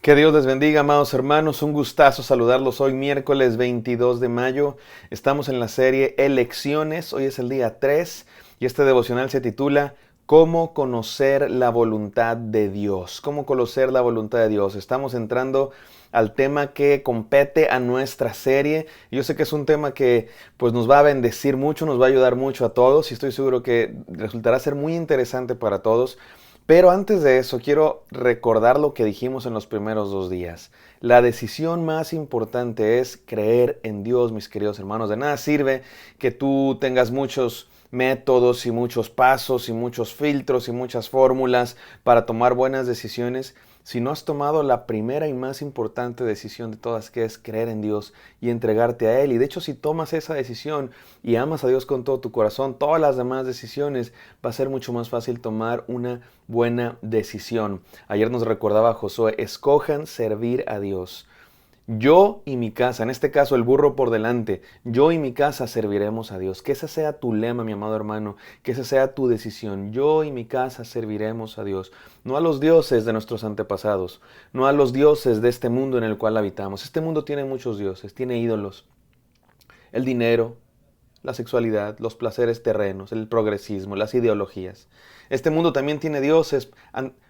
Que Dios les bendiga, amados hermanos. Un gustazo saludarlos hoy, miércoles 22 de mayo. Estamos en la serie Elecciones. Hoy es el día 3 y este devocional se titula ¿Cómo conocer la voluntad de Dios? ¿Cómo conocer la voluntad de Dios? Estamos entrando al tema que compete a nuestra serie. Yo sé que es un tema que pues nos va a bendecir mucho, nos va a ayudar mucho a todos y estoy seguro que resultará ser muy interesante para todos. Pero antes de eso, quiero recordar lo que dijimos en los primeros 2 días. La decisión más importante es creer en Dios, mis queridos hermanos. De nada sirve que tú tengas muchos métodos y muchos pasos y muchos filtros y muchas fórmulas para tomar buenas decisiones si no has tomado la primera y más importante decisión de todas, que es creer en Dios y entregarte a Él. Y de hecho, si tomas esa decisión y amas a Dios con todo tu corazón, todas las demás decisiones va a ser mucho más fácil tomar una buena decisión. Ayer nos recordaba Josué, escojan servir a Dios. Yo y mi casa, en este caso el burro por delante, yo y mi casa serviremos a Dios. Que ese sea tu lema, mi amado hermano, que esa sea tu decisión. Yo y mi casa serviremos a Dios. No a los dioses de nuestros antepasados, no a los dioses de este mundo en el cual habitamos. Este mundo tiene muchos dioses, tiene ídolos. El dinero, la sexualidad, los placeres terrenos, el progresismo, las ideologías. Este mundo también tiene dioses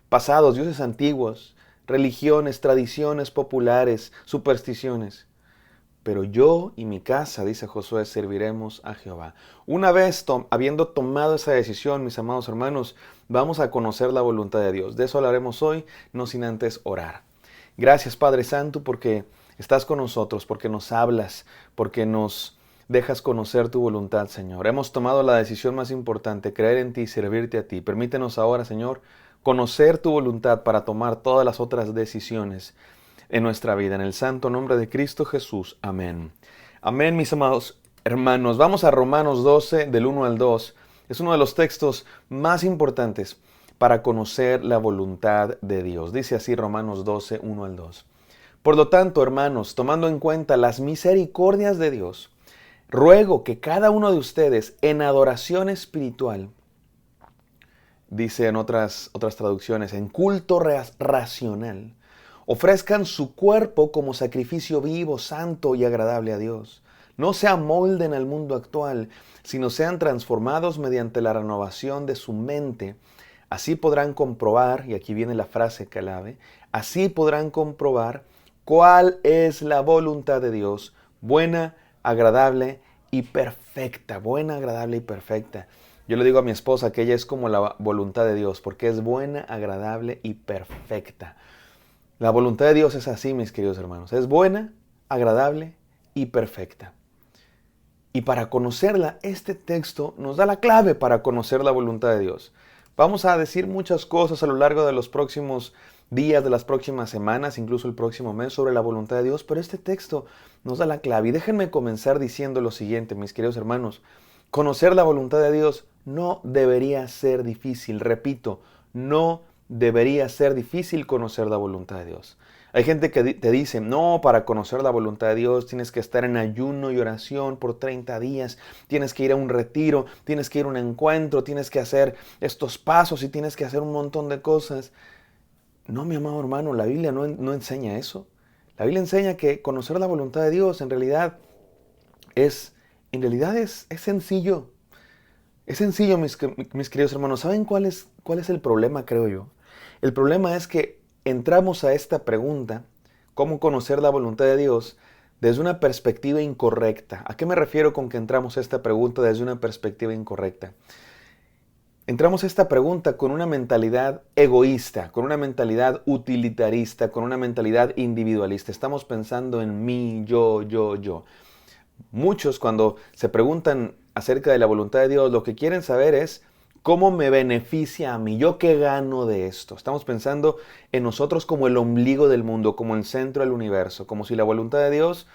pasados, dioses antiguos, religiones, tradiciones populares, supersticiones. Pero yo y mi casa, dice Josué, serviremos a Jehová. Una vez habiendo tomado esa decisión, mis amados hermanos, vamos a conocer la voluntad de Dios. De eso hablaremos hoy, no sin antes orar. Gracias, Padre Santo, porque estás con nosotros, porque nos hablas, porque nos dejas conocer tu voluntad, Señor. Hemos tomado la decisión más importante, creer en ti y servirte a ti. Permítenos ahora, Señor, conocer tu voluntad para tomar todas las otras decisiones en nuestra vida. En el santo nombre de Cristo Jesús. Amén. Amén, mis amados hermanos. Vamos a Romanos 12, del 1 al 2. Es uno de los textos más importantes para conocer la voluntad de Dios. Dice así Romanos 12, 1 al 2. Por lo tanto, hermanos, tomando en cuenta las misericordias de Dios, ruego que cada uno de ustedes en adoración espiritual, dice en otras traducciones, en culto racional, ofrezcan su cuerpo como sacrificio vivo, santo y agradable a Dios. No se amolden al mundo actual, sino sean transformados mediante la renovación de su mente. Así podrán comprobar, y aquí viene la frase clave, así podrán comprobar cuál es la voluntad de Dios, buena, agradable y perfecta. Buena, agradable y perfecta. Yo le digo a mi esposa que ella es como la voluntad de Dios, porque es buena, agradable y perfecta. La voluntad de Dios es así, mis queridos hermanos. Es buena, agradable y perfecta. Y para conocerla, este texto nos da la clave para conocer la voluntad de Dios. Vamos a decir muchas cosas a lo largo de los próximos días, de las próximas semanas, incluso el próximo mes, sobre la voluntad de Dios, pero este texto nos da la clave. Y déjenme comenzar diciendo lo siguiente, mis queridos hermanos. Conocer la voluntad de Dios no debería ser difícil. Repito, no debería ser difícil conocer la voluntad de Dios. Hay gente que te dice, no, para conocer la voluntad de Dios tienes que estar en ayuno y oración por 30 días, tienes que ir a un retiro, tienes que ir a un encuentro, tienes que hacer estos pasos y tienes que hacer un montón de cosas. No, mi amado hermano, la Biblia no enseña eso. La Biblia enseña que conocer la voluntad de Dios es, es sencillo. Es sencillo, mis queridos hermanos. ¿Saben cuál es el problema, creo yo? El problema es que entramos a esta pregunta, ¿cómo conocer la voluntad de Dios?, desde una perspectiva incorrecta. ¿A qué me refiero con que entramos a esta pregunta desde una perspectiva incorrecta? Entramos a esta pregunta con una mentalidad egoísta, con una mentalidad utilitarista, con una mentalidad individualista. Estamos pensando en mí, yo. Muchos cuando se preguntan acerca de la voluntad de Dios, lo que quieren saber es cómo me beneficia a mí, yo qué gano de esto. Estamos pensando en nosotros como el ombligo del mundo, como el centro del universo, como si la voluntad de Dios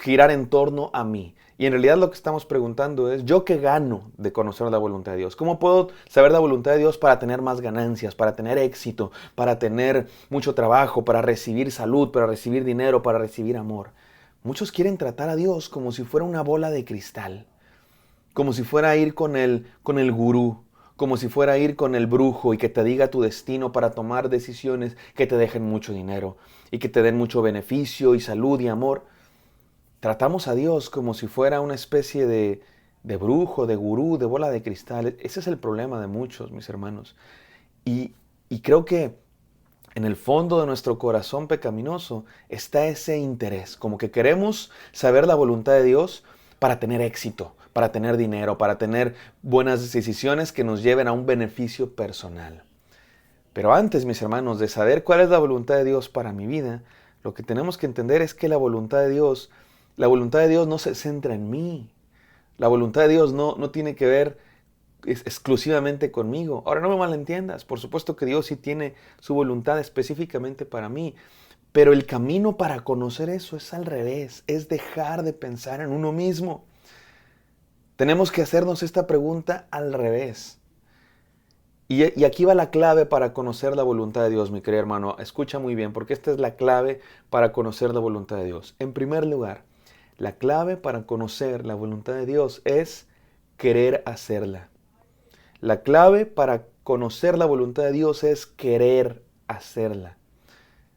girara en torno a mí. Y en realidad lo que estamos preguntando es, ¿yo qué gano de conocer la voluntad de Dios? ¿Cómo puedo saber la voluntad de Dios para tener más ganancias, para tener éxito, para tener mucho trabajo, para recibir salud, para recibir dinero, para recibir amor? Muchos quieren tratar a Dios como si fuera una bola de cristal, como si fuera a ir con el gurú, como si fuera a ir con el brujo y que te diga tu destino para tomar decisiones que te dejen mucho dinero y que te den mucho beneficio y salud y amor. Tratamos a Dios como si fuera una especie de brujo, de gurú, de bola de cristal. Ese es el problema de muchos, mis hermanos. Y creo que en el fondo de nuestro corazón pecaminoso está ese interés, como que queremos saber la voluntad de Dios para tener éxito, para tener dinero, para tener buenas decisiones que nos lleven a un beneficio personal. Pero antes, mis hermanos, de saber cuál es la voluntad de Dios para mi vida, lo que tenemos que entender es que la voluntad de Dios no se centra en mí. La voluntad de Dios no tiene que ver exclusivamente conmigo. Ahora, no me malentiendas, por supuesto que Dios sí tiene su voluntad específicamente para mí, pero el camino para conocer eso es al revés, es dejar de pensar en uno mismo. Tenemos que hacernos esta pregunta al revés. Y aquí va la clave para conocer la voluntad de Dios, mi querido hermano. Escucha muy bien, porque esta es la clave para conocer la voluntad de Dios. En primer lugar, la clave para conocer la voluntad de Dios es querer hacerla. La clave para conocer la voluntad de Dios es querer hacerla.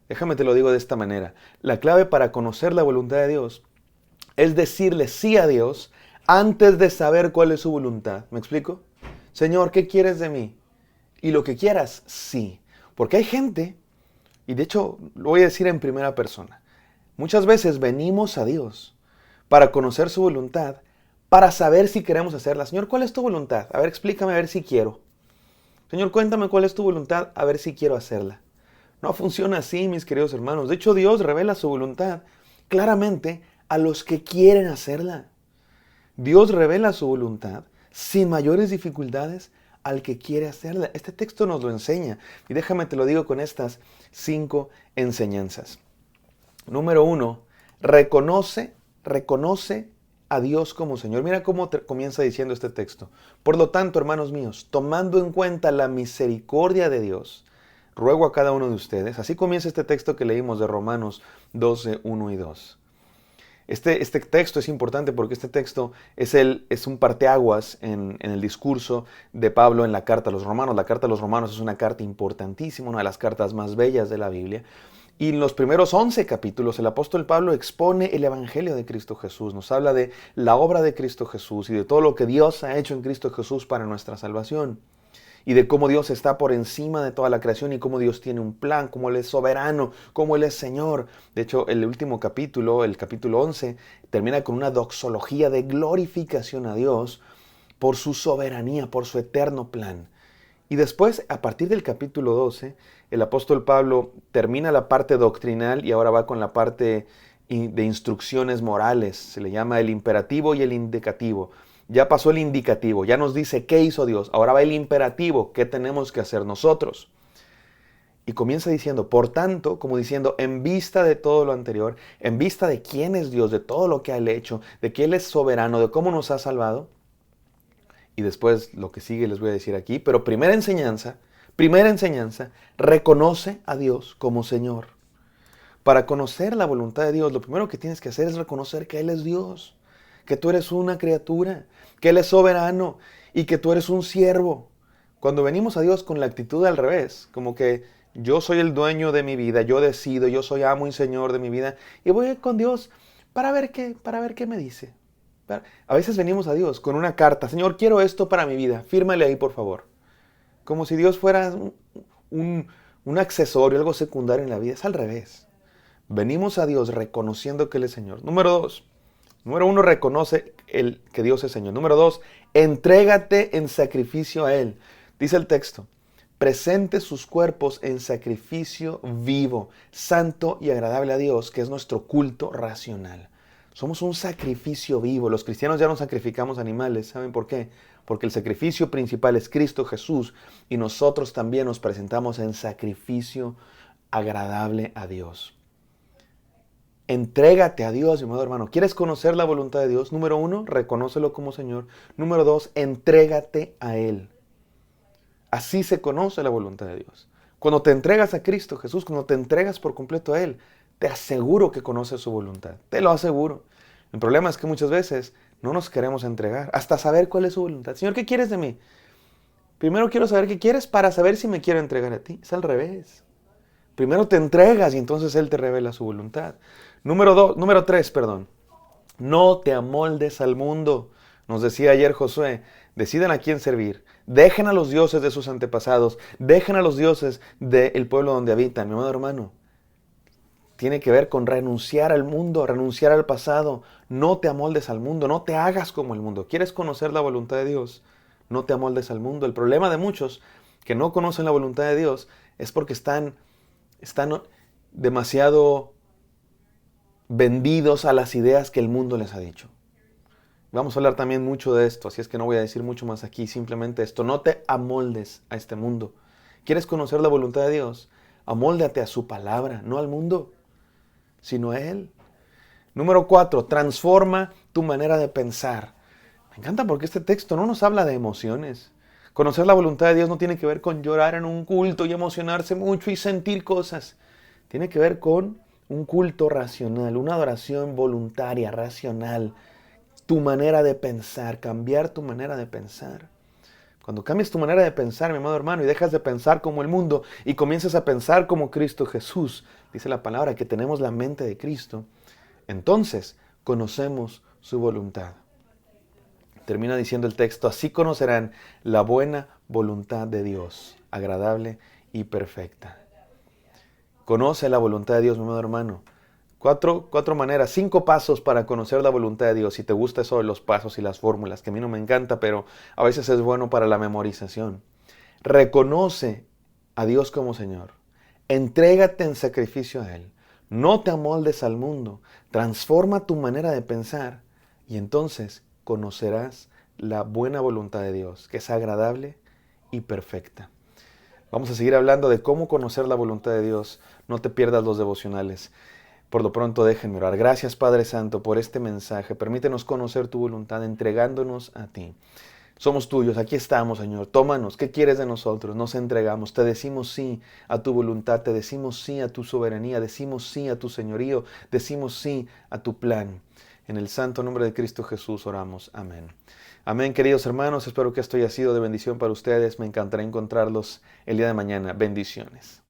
Déjame te lo digo de esta manera. La clave para conocer la voluntad de Dios es decirle sí a Dios antes de saber cuál es su voluntad. ¿Me explico? Señor, ¿qué quieres de mí? Y lo que quieras, sí. Porque hay gente, y de hecho lo voy a decir en primera persona, muchas veces venimos a Dios para conocer su voluntad, para saber si queremos hacerla. Señor, ¿cuál es tu voluntad? A ver, explícame a ver si quiero. Señor, cuéntame cuál es tu voluntad, a ver si quiero hacerla. No funciona así, mis queridos hermanos. De hecho, Dios revela su voluntad claramente a los que quieren hacerla. Dios revela su voluntad sin mayores dificultades al que quiere hacerla. Este texto nos lo enseña. Y déjame te lo digo con estas 5 enseñanzas. Número 1, reconoce a Dios como Señor. Mira cómo comienza diciendo este texto. Por lo tanto, hermanos míos, tomando en cuenta la misericordia de Dios, ruego a cada uno de ustedes. Así comienza este texto que leímos de Romanos 12, 1 y 2. Este texto es importante porque este texto es un parteaguas en el discurso de Pablo en la carta a los romanos. La carta a los romanos es una carta importantísima, una de las cartas más bellas de la Biblia. Y en los primeros 11 capítulos el apóstol Pablo expone el evangelio de Cristo Jesús. Nos habla de la obra de Cristo Jesús y de todo lo que Dios ha hecho en Cristo Jesús para nuestra salvación. Y de cómo Dios está por encima de toda la creación y cómo Dios tiene un plan, cómo Él es soberano, cómo Él es Señor. De hecho, el último capítulo, el capítulo 11, termina con una doxología de glorificación a Dios por su soberanía, por su eterno plan. Y después, a partir del capítulo 12, el apóstol Pablo termina la parte doctrinal y ahora va con la parte de instrucciones morales. Se le llama el imperativo y el indicativo. Ya pasó el indicativo, ya nos dice qué hizo Dios. Ahora va el imperativo, qué tenemos que hacer nosotros. Y comienza diciendo, por tanto, como diciendo, en vista de todo lo anterior, en vista de quién es Dios, de todo lo que ha hecho, de que Él es soberano, de cómo nos ha salvado. Y después lo que sigue les voy a decir aquí, pero primera enseñanza, reconoce a Dios como Señor. Para conocer la voluntad de Dios, lo primero que tienes que hacer es reconocer que Él es Dios, que tú eres una criatura, que Él es soberano y que tú eres un siervo. Cuando venimos a Dios con la actitud al revés, como que yo soy el dueño de mi vida, yo decido, yo soy amo y señor de mi vida, y voy con Dios para ver qué me dice. A veces venimos a Dios con una carta, Señor, quiero esto para mi vida, fírmale ahí por favor. Como si Dios fuera un accesorio, algo secundario en la vida. Es al revés. Venimos a Dios reconociendo que Él es Señor. Número 1, reconoce que Dios es Señor. Número 2, entrégate en sacrificio a Él. Dice el texto, presente sus cuerpos en sacrificio vivo, santo y agradable a Dios, que es nuestro culto racional. Somos un sacrificio vivo. Los cristianos ya no sacrificamos animales. ¿Saben por qué? Porque el sacrificio principal es Cristo Jesús y nosotros también nos presentamos en sacrificio agradable a Dios. Entrégate a Dios, mi amado hermano. ¿Quieres conocer la voluntad de Dios? Número 1, reconócelo como Señor. Número 2, entrégate a Él. Así se conoce la voluntad de Dios. Cuando te entregas a Cristo Jesús, cuando te entregas por completo a Él, te aseguro que conoces su voluntad. Te lo aseguro. El problema es que muchas veces no nos queremos entregar hasta saber cuál es su voluntad. Señor, ¿qué quieres de mí? Primero quiero saber qué quieres para saber si me quiero entregar a ti. Es al revés. Primero te entregas y entonces Él te revela su voluntad. Número 3, perdón. No te amoldes al mundo. Nos decía ayer Josué, decidan a quién servir. Dejen a los dioses de sus antepasados. Dejen a los dioses del pueblo donde habitan. Mi amado hermano, tiene que ver con renunciar al mundo, renunciar al pasado. No te amoldes al mundo, no te hagas como el mundo. ¿Quieres conocer la voluntad de Dios? No te amoldes al mundo. El problema de muchos que no conocen la voluntad de Dios es porque están demasiado vendidos a las ideas que el mundo les ha dicho. Vamos a hablar también mucho de esto, así es que no voy a decir mucho más aquí, simplemente esto, no te amoldes a este mundo. ¿Quieres conocer la voluntad de Dios? Amóldate a su palabra, no al mundo, sino a Él. Número 4, transforma tu manera de pensar. Me encanta porque este texto no nos habla de emociones. Conocer la voluntad de Dios no tiene que ver con llorar en un culto y emocionarse mucho y sentir cosas. Tiene que ver con un culto racional, una adoración voluntaria, racional. Tu manera de pensar, cambiar tu manera de pensar. Cuando cambias tu manera de pensar, mi amado hermano, y dejas de pensar como el mundo y comienzas a pensar como Cristo Jesús, dice la palabra que tenemos la mente de Cristo, entonces conocemos su voluntad. Termina diciendo el texto, así conocerán la buena voluntad de Dios, agradable y perfecta. Conoce la voluntad de Dios, mi amado hermano. Cuatro maneras, 5 pasos para conocer la voluntad de Dios. Si te gusta eso de los pasos y las fórmulas, que a mí no me encanta, pero a veces es bueno para la memorización. Reconoce a Dios como Señor. Entrégate en sacrificio a Él. No te amoldes al mundo. Transforma tu manera de pensar y entonces conocerás la buena voluntad de Dios, que es agradable y perfecta. Vamos a seguir hablando de cómo conocer la voluntad de Dios. No te pierdas los devocionales. Por lo pronto déjenme orar. Gracias Padre Santo por este mensaje. Permítenos conocer tu voluntad entregándonos a ti. Somos tuyos, aquí estamos Señor. Tómanos, ¿qué quieres de nosotros? Nos entregamos. Te decimos sí a tu voluntad, te decimos sí a tu soberanía, decimos sí a tu señorío, decimos sí a tu plan. En el santo nombre de Cristo Jesús oramos. Amén. Amén, queridos hermanos. Espero que esto haya sido de bendición para ustedes. Me encantará encontrarlos el día de mañana. Bendiciones.